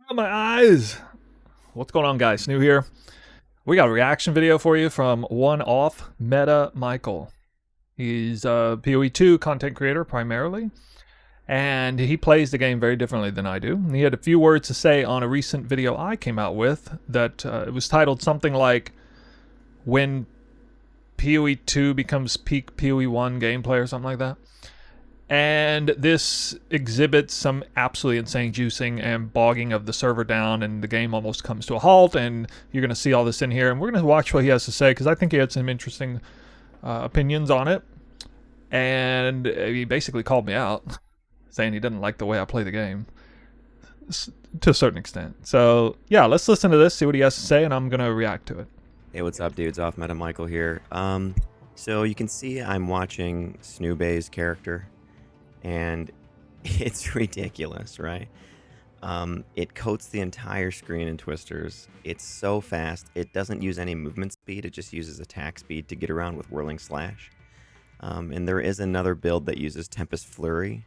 Oh, my eyes. What's going on, guys? New here. We got a reaction video for you from one off Meta Michael. He's a PoE2 content creator primarily, and he plays the game very differently than I do. He had a few words to say on a recent video I came out with that it was titled something like "When PoE2 becomes peak PoE1 gameplay" or something like that. And this exhibits some absolutely insane juicing and bogging of the server down, and the game almost comes to a halt. And you're going to see all this in here, and we're going to watch what he has to say because I think he had some interesting opinions on it. And he basically called me out, saying he didn't like the way I play the game to a certain extent. So yeah, let's listen to this, see what he has to say, and I'm going to react to it. Hey, what's up, dudes? Off Meta Michael here. So you can see I'm watching Snoobay's character, and it's ridiculous, right? It coats the entire screen in twisters. It's so fast. It doesn't use any movement speed. It just uses attack speed to get around with Whirling Slash. And there is another build that uses Tempest Flurry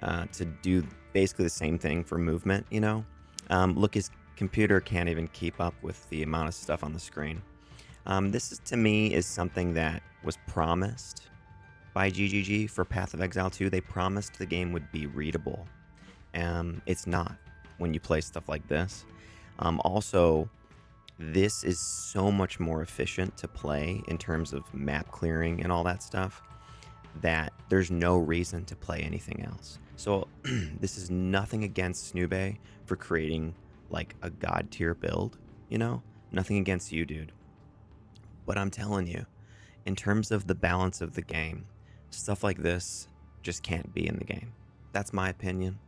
to do basically the same thing for movement, you know? Look, his computer can't even keep up with the amount of stuff on the screen. This is, to me, is something that was promised by GGG for Path of Exile 2. They promised the game would be readable. It's not when you play stuff like this. Also, this is so much more efficient to play in terms of map clearing and all that stuff that there's no reason to play anything else. So this is nothing against Snoobay for creating like a god tier build, you know? Nothing against you, dude. But I'm telling you, in terms of the balance of the game, stuff like this just can't be in the game. That's my opinion.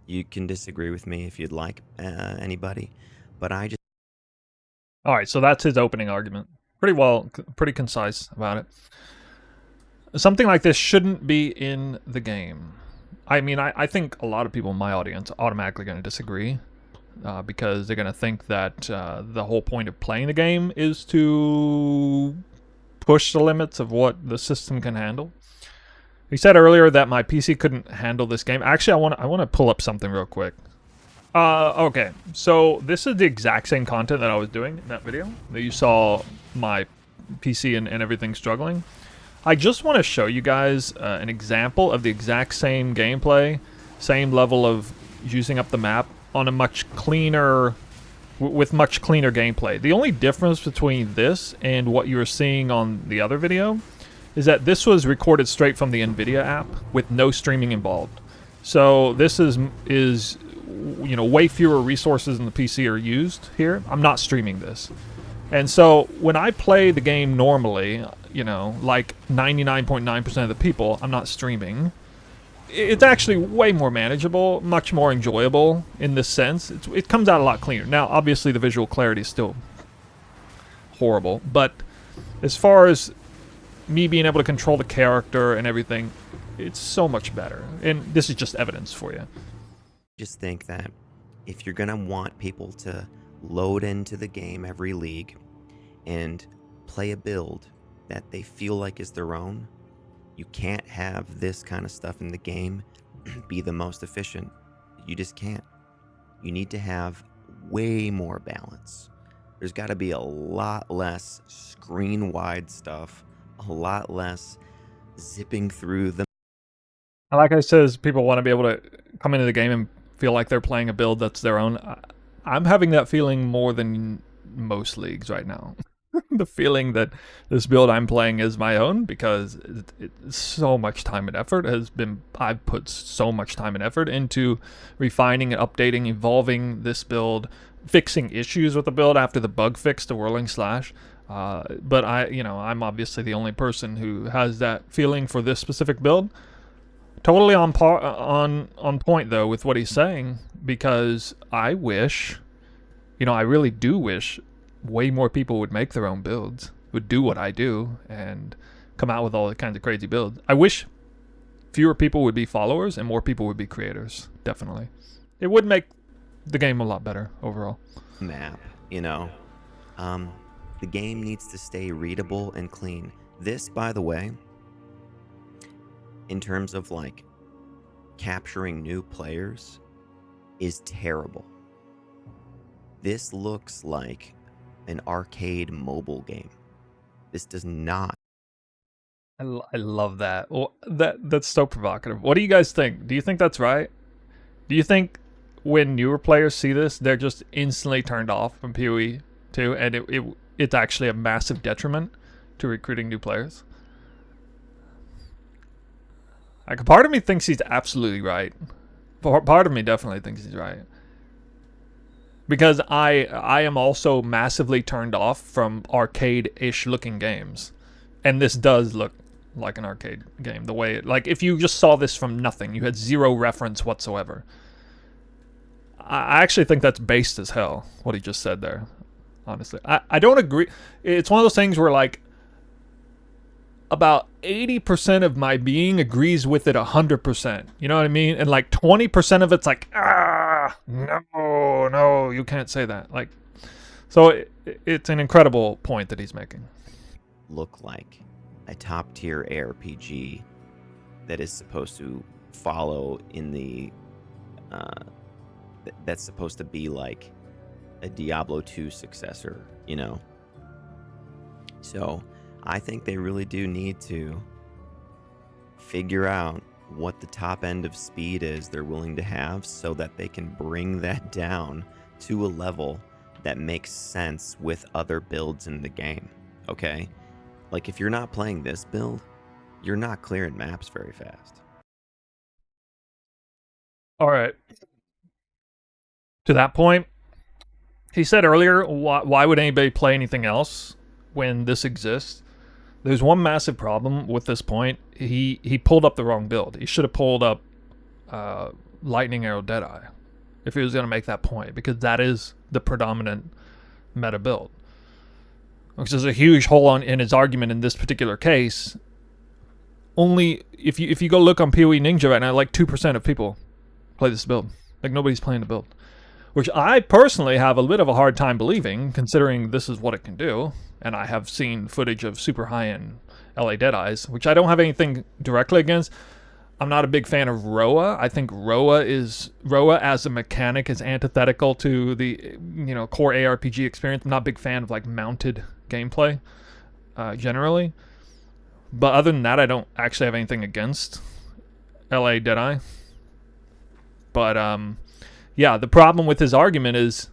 You can disagree with me if you'd like, anybody, but I just... All right, so that's his opening argument. Pretty concise about it. Something like this shouldn't be in the game. I mean, I think a lot of people in my audience are automatically going to disagree because they're going to think that the whole point of playing the game is to push the limits of what the system can handle. He said earlier that my PC couldn't handle this game. Actually, I want to pull up something real quick. Okay, so this is the exact same content that I was doing in that video that you saw my PC and everything struggling. I just want to show you guys an example of the exact same gameplay, same level of using up the map on a much cleaner, with much cleaner gameplay. The only difference between this and what you were seeing on the other video is that this was recorded straight from the NVIDIA app with no streaming involved. So this is you know, way fewer resources in the PC are used here. I'm not streaming this. And so when I play the game normally, you know, like 99.9% of the people, I'm not streaming. It's actually way more manageable, much more enjoyable in this sense. It comes out a lot cleaner. Now, obviously, the visual clarity is still horrible, but as far as me being able to control the character and everything, it's so much better. And this is just evidence for you. Just think that if you're gonna want people to load into the game every league and play a build that they feel like is their own, you can't have this kind of stuff in the game be the most efficient. You just can't. You need to have way more balance. There's got to be a lot less screen-wide stuff, a lot less zipping through the... Like I said, people want to be able to come into the game and feel like they're playing a build that's their own. I'm having that feeling more than most leagues right now. The feeling that this build I'm playing is my own because it's so much time and effort I've put so much time and effort into refining and updating, evolving this build, fixing issues with the build after the bug fix to Whirling Slash. But I'm obviously the only person who has that feeling for this specific build. Totally on point though with what he's saying, because I wish, I really do wish way more people would make their own builds, would do what I do and come out with all the kinds of crazy builds. I wish fewer people would be followers and more people would be creators. Definitely. It would make the game a lot better overall. Map, the game needs to stay readable and clean. This, by the way, in terms of like capturing new players, is terrible. This looks like an arcade mobile game. This does not. I love that. Well, that's so provocative. What do you guys think? Do you think that's right? Do you think when newer players see this, they're just instantly turned off from PoE 2, and it's actually a massive detriment to recruiting new players? Like, a part of me thinks he's absolutely right. Part of me definitely thinks he's right. Because I am also massively turned off from arcade-ish looking games. And this does look like an arcade game. The way like, if you just saw this from nothing, you had zero reference whatsoever. I actually think that's based as hell, what he just said there. Honestly, I don't agree. It's one of those things where, like, about 80% of my being agrees with it 100%. You know what I mean? And like 20% of it's like, no, you can't say that. Like, so it's an incredible point that he's making. Look like a top tier ARPG that is supposed to follow in the that's supposed to be like a Diablo 2 successor, you know? So I think they really do need to figure out what the top end of speed is they're willing to have, so that they can bring that down to a level that makes sense with other builds in the game, okay? Like, if you're not playing this build, you're not clearing maps very fast. All right. To that point, he said earlier, why would anybody play anything else when this exists? There's one massive problem with this point. He pulled up the wrong build. He should have pulled up Lightning Arrow Deadeye if he was going to make that point, because that is the predominant meta build. Which is a huge hole in his argument in this particular case. Only if you go look on PoE Ninja right now, like 2% of people play this build. Like, nobody's playing the build. Which I personally have a bit of a hard time believing, considering this is what it can do. And I have seen footage of super high-end LA Deadeyes, which I don't have anything directly against. I'm not a big fan of Roa. I think Roa as a mechanic is antithetical to the core ARPG experience. I'm not a big fan of like mounted gameplay generally. But other than that, I don't actually have anything against LA Deadeye. But yeah, the problem with his argument is,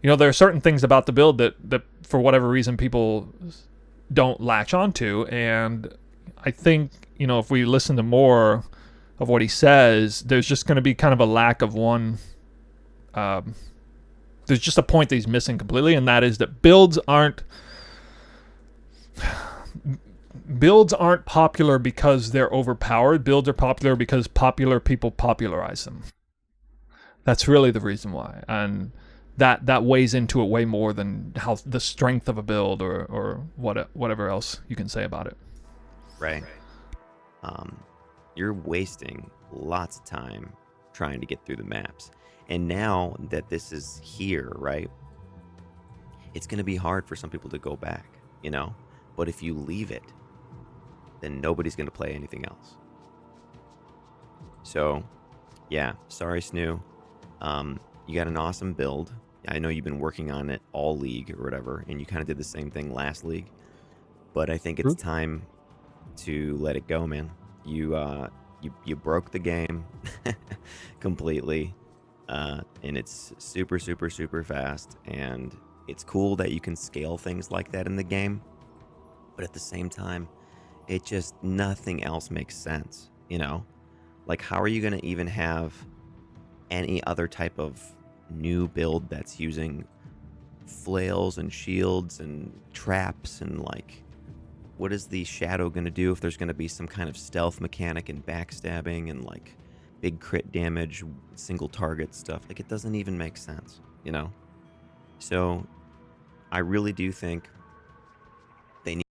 there are certain things about the build that for whatever reason people don't latch onto, and I think, if we listen to more of what he says, there's just going to be kind of a lack of one. There's just a point that he's missing completely, and that is that builds aren't popular because they're overpowered. Builds are popular because popular people popularize them. That's really the reason why, and that weighs into it way more than how the strength of a build or whatever else you can say about it. Right. You're wasting lots of time trying to get through the maps, and now that this is here, right, it's going to be hard for some people to go back, but if you leave it, then nobody's going to play anything else. So yeah, sorry, Snoo. You got an awesome build. I know you've been working on it all league or whatever, and you kind of did the same thing last league, but I think it's time to let it go, man. You broke the game completely, and it's super, super, super fast, and it's cool that you can scale things like that in the game, but at the same time, it just, nothing else makes sense, Like, how are you going to even have any other type of new build that's using flails and shields and traps, and like, what is the shadow going to do if there's going to be some kind of stealth mechanic and backstabbing and like big crit damage, single target stuff? Like, it doesn't even make sense, So I really do think they need.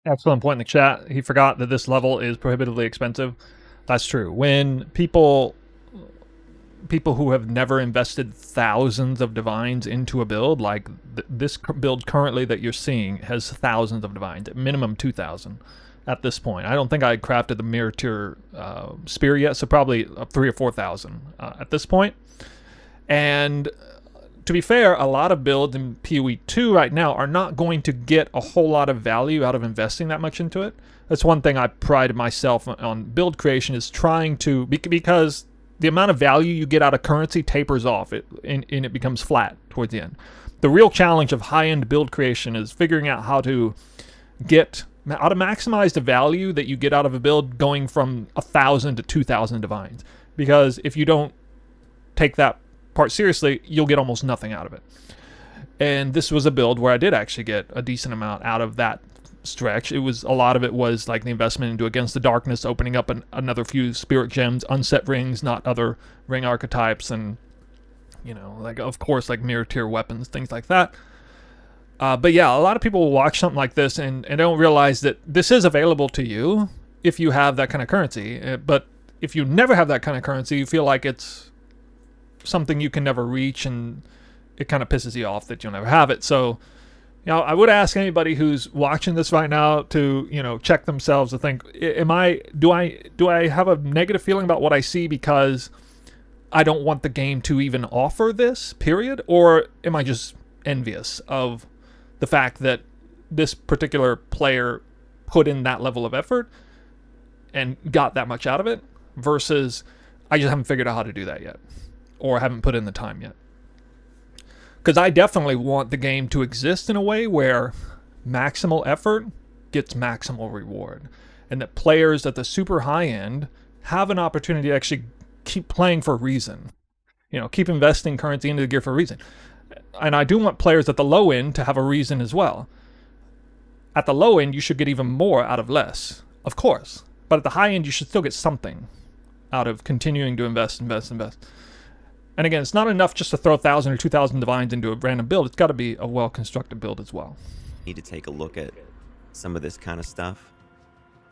Excellent point in the chat. He forgot that this level is prohibitively expensive. That's true. When people who have never invested thousands of divines into a build, like this build currently that you're seeing has thousands of divines, at minimum 2,000 at this point. I don't think I crafted the mirror tier spear yet, so probably 3,000 or 4,000 at this point. And to be fair, a lot of builds in PoE 2 right now are not going to get a whole lot of value out of investing that much into it. That's one thing I pride myself on build creation, is trying to, because the amount of value you get out of currency tapers off, and it becomes flat towards the end. The real challenge of high-end build creation is figuring out how to maximize the value that you get out of a build going from 1,000 to 2,000 divines. Because if you don't take that part seriously, you'll get almost nothing out of it. And this was a build where I did actually get a decent amount out of that stretch. A lot of it was like the investment into Against the Darkness, opening up another few spirit gems, unset rings, not other ring archetypes, and like, of course, like mirror tier weapons, things like that. But yeah, a lot of people will watch something like this and don't realize that this is available to you if you have that kind of currency. But if you never have that kind of currency, you feel like it's something you can never reach, and it kind of pisses you off that you'll never have it. So, I would ask anybody who's watching this right now to, check themselves to think, do I have a negative feeling about what I see because I don't want the game to even offer this, period? Or am I just envious of the fact that this particular player put in that level of effort and got that much out of it, versus I just haven't figured out how to do that yet, or haven't put in the time yet? Because I definitely want the game to exist in a way where maximal effort gets maximal reward, and that players at the super high end have an opportunity to actually keep playing for a reason. Keep investing currency into the gear for a reason. And I do want players at the low end to have a reason as well. At the low end, you should get even more out of less, of course. But at the high end, you should still get something out of continuing to invest. And again, it's not enough just to throw 1,000 or 2,000 divines into a random build. It's got to be a well-constructed build as well. Need to take a look at some of this kind of stuff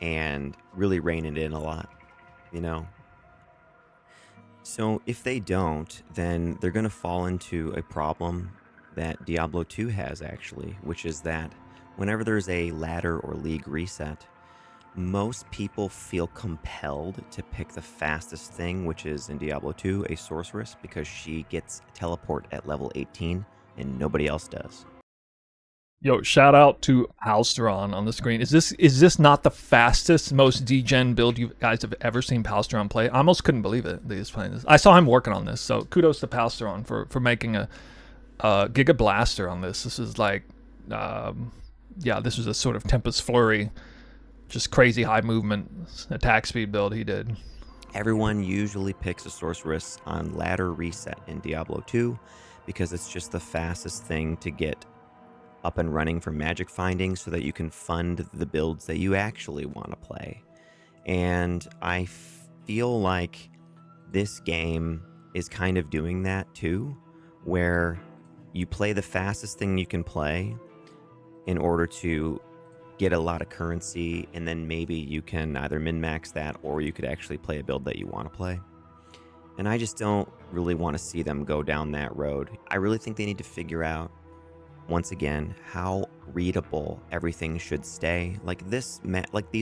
and really rein it in a lot, So if they don't, then they're going to fall into a problem that Diablo 2 has, actually, which is that whenever there's a ladder or league reset, most people feel compelled to pick the fastest thing, which is in Diablo 2 a sorceress, because she gets teleport at level 18 and nobody else does. Yo, shout out to Palstron on the screen. Is this not the fastest, most degen build you guys have ever seen Palstron play? I almost couldn't believe it that he was playing this. I saw him working on this, so kudos to Palstron for making a Giga Blaster on this. This is like, this was a sort of Tempest Flurry, just crazy high movement attack speed build he did. Everyone usually picks a sorceress on ladder reset in Diablo 2 because it's just the fastest thing to get up and running for magic finding, so that you can fund the builds that you actually want to play. And I feel like this game is kind of doing that too, where you play the fastest thing you can play in order to get a lot of currency, and then maybe you can either min-max that, or you could actually play a build that you want to play. And I just don't really want to see them go down that road. I really think they need to figure out, once again, how readable everything should stay. Like these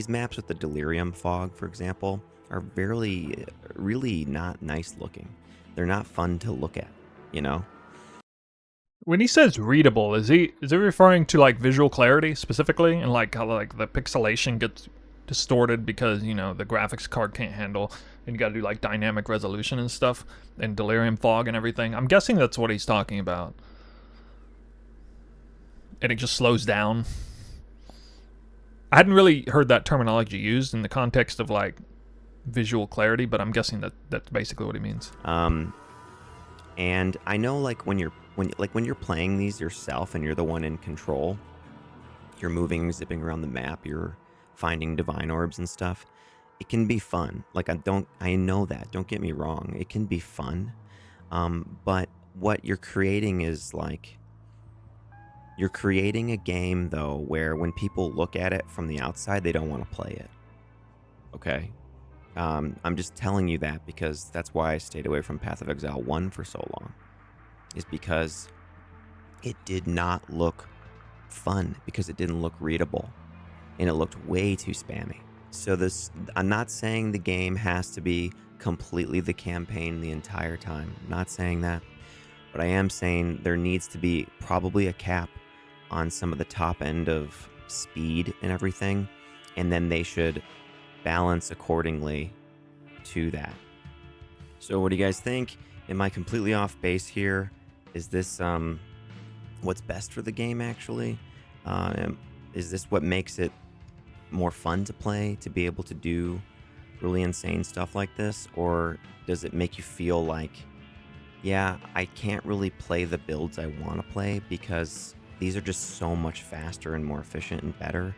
maps with the delirium fog, for example, are really not nice looking. They're not fun to look at, When he says readable, is he referring to like visual clarity specifically, and like how like the pixelation gets distorted because the graphics card can't handle, and you got to do like dynamic resolution and stuff, and delirium fog and everything? I'm guessing that's what he's talking about. And it just slows down. I hadn't really heard that terminology used in the context of like visual clarity, but I'm guessing that's basically what he means. And I know like when you're playing these yourself and you're the one in control, you're moving, zipping around the map, you're finding divine orbs and stuff. It can be fun. Like I know that. Don't get me wrong. It can be fun. But what you're creating is like, you're creating a game, though, where when people look at it from the outside, they don't want to play it. Okay? I'm just telling you that because that's why I stayed away from Path of Exile 1 for so long. Is because it did not look fun, because it didn't look readable. And it looked way too spammy. So I'm not saying the game has to be completely the campaign the entire time. I'm not saying that. but I am saying there needs to be probably a cap on some of the top end of speed and everything, and then they should balance accordingly to that. So what do you guys think? Am I completely off base here? Is this what's best for the game actually? Is this what makes it more fun to play, to be able to do really insane stuff like this? Or does it make you feel like, yeah, I can't really play the builds I want to play because these are just so much faster and more efficient and better?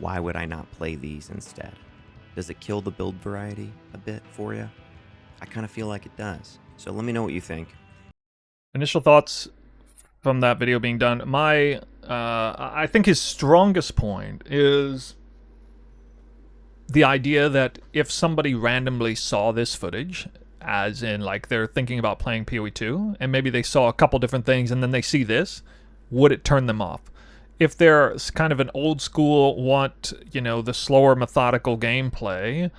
Why would I not play these instead? Does it kill the build variety a bit for you? I kind of feel like it does. So let me know what you think. Initial thoughts from that video being done. I think his strongest point is the idea that if somebody randomly saw this footage, as in like they're thinking about playing PoE 2, and maybe they saw a couple different things and then they see this, would it turn them off? If they're kind of an old school, want, the slower methodical gameplay,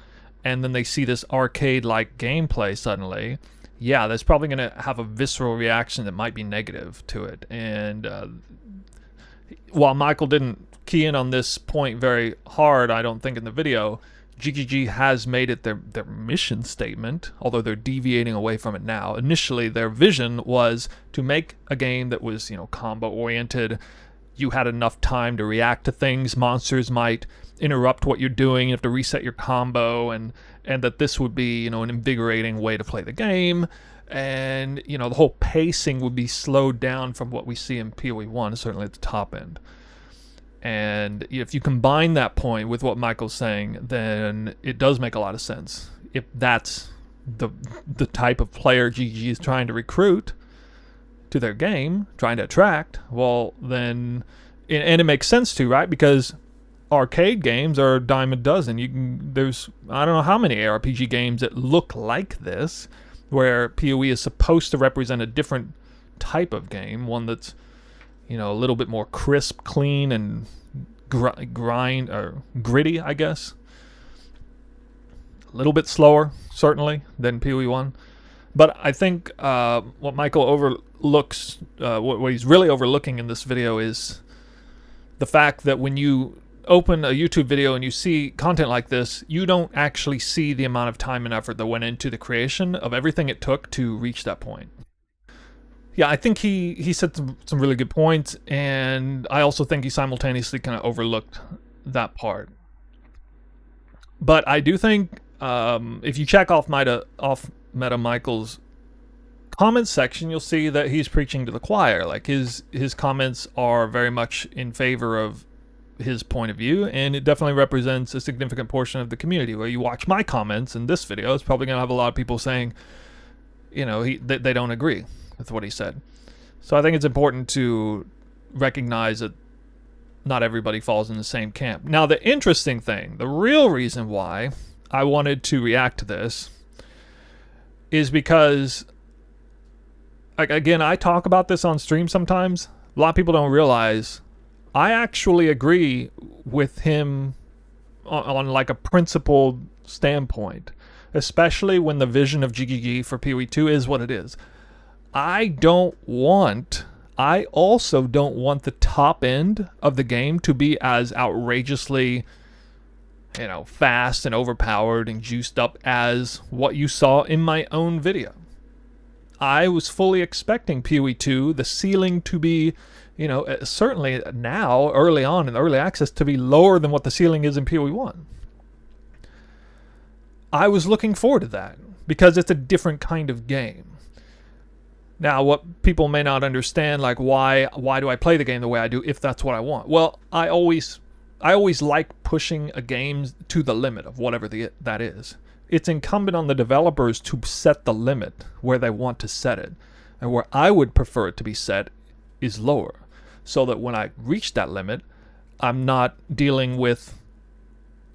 and then they see this arcade-like gameplay suddenly, yeah, that's probably going to have a visceral reaction that might be negative to it. And while Michael didn't key in on this point very hard, I don't think, in the video, GGG has made it their mission statement, although they're deviating away from it now. Initially, their vision was to make a game that was, combo-oriented. You had enough time to react to things. Monsters might interrupt what you're doing. You have to reset your combo, and that this would be, an invigorating way to play the game. And, the whole pacing would be slowed down from what we see in PoE 1, certainly at the top end. And if you combine that point with what Michael's saying, then it does make a lot of sense. If that's the type of player GG is trying to recruit to their game, trying to attract, well, then, and it makes sense too, right? Because arcade games are a dime a dozen. There's, I don't know how many ARPG games that look like this, where PoE is supposed to represent a different type of game, one that's, a little bit more crisp, clean, and grind or gritty, I guess. A little bit slower, certainly, than PoE 1. But I think what Michael overlooks, what he's really overlooking in this video, is the fact that when you open a YouTube video and you see content like this, you don't actually see the amount of time and effort that went into the creation of everything it took to reach that point. Yeah, I think he said some really good points, and I also think he simultaneously kind of overlooked that part. But I do think if you check off Meta Michael's comments section, you'll see that he's preaching to the choir. Like his comments are very much in favor of his point of view, and it definitely represents a significant portion of the community. Where you watch my comments in this video, it's probably going to have a lot of people saying, they don't agree with what he said. So I think it's important to recognize that not everybody falls in the same camp. Now, the interesting thing, the real reason why I wanted to react to this is because, again, I talk about this on stream sometimes. A lot of people don't realize I actually agree with him on like a principled standpoint, especially when the vision of GGG for PoE 2 is what it is. I also don't want the top end of the game to be as outrageously, fast and overpowered and juiced up as what you saw in my own video. I was fully expecting PoE 2, the ceiling to be, certainly now, early on in the early access, to be lower than what the ceiling is in PoE 1. I was looking forward to that because it's a different kind of game. Now, what people may not understand, like why do I play the game the way I do if that's what I want? Well, I always like pushing a game to the limit of whatever that is. It's incumbent on the developers to set the limit where they want to set it. And where I would prefer it to be set is lower, so that when I reach that limit, I'm not dealing with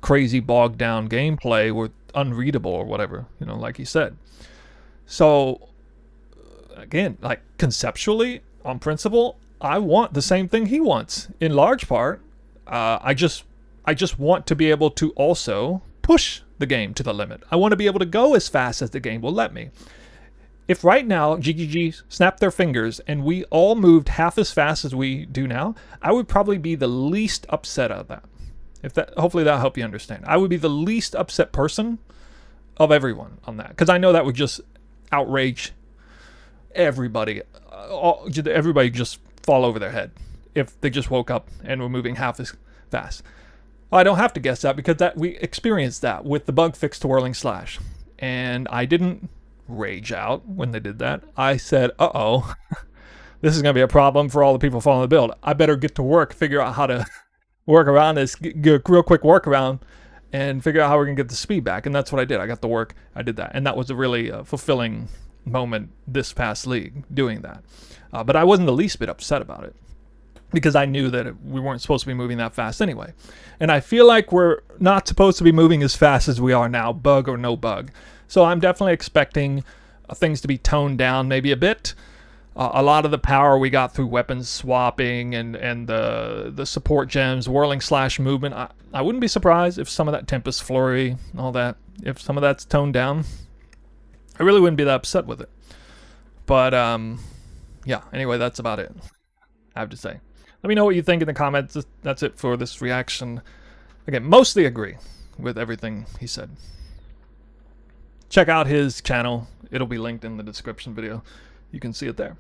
crazy bogged down gameplay or unreadable or whatever, like he said. So again, like conceptually, on principle, I want the same thing he wants. In large part, I just want to be able to also push the game to the limit. I want to be able to go as fast as the game will let me. If right now GGG snapped their fingers and we all moved half as fast as we do now, I would probably be the least upset of that. If that, hopefully that'll help you understand. I would be the least upset person of everyone on that, because I know that would just outrage everybody. Everybody just fall over their head if they just woke up and were moving half as fast. Well, I don't have to guess that, because that we experienced that with the bug fix to Whirling Slash, and I didn't rage out when they did that. I said, "Uh-oh, this is gonna be a problem for all the people following the build. I better get to work, figure out how to work around this, get a real quick workaround, and figure out how we're gonna get the speed back." And that's what I did. I got to work. I did that, and that was a really fulfilling moment this past league doing that. But I wasn't the least bit upset about it, because I knew that we weren't supposed to be moving that fast anyway. And I feel like we're not supposed to be moving as fast as we are now, bug or no bug. So I'm definitely expecting things to be toned down maybe a bit. A lot of the power we got through weapons swapping and the support gems, Whirling Slash movement, I wouldn't be surprised if some of that Tempest Flurry, all that, if some of that's toned down. I really wouldn't be that upset with it. But yeah, anyway, that's about it, I have to say. Let me know what you think in the comments. That's it for this reaction. Again, mostly agree with everything he said. Check out his channel. It'll be linked in the description video. You can see it there.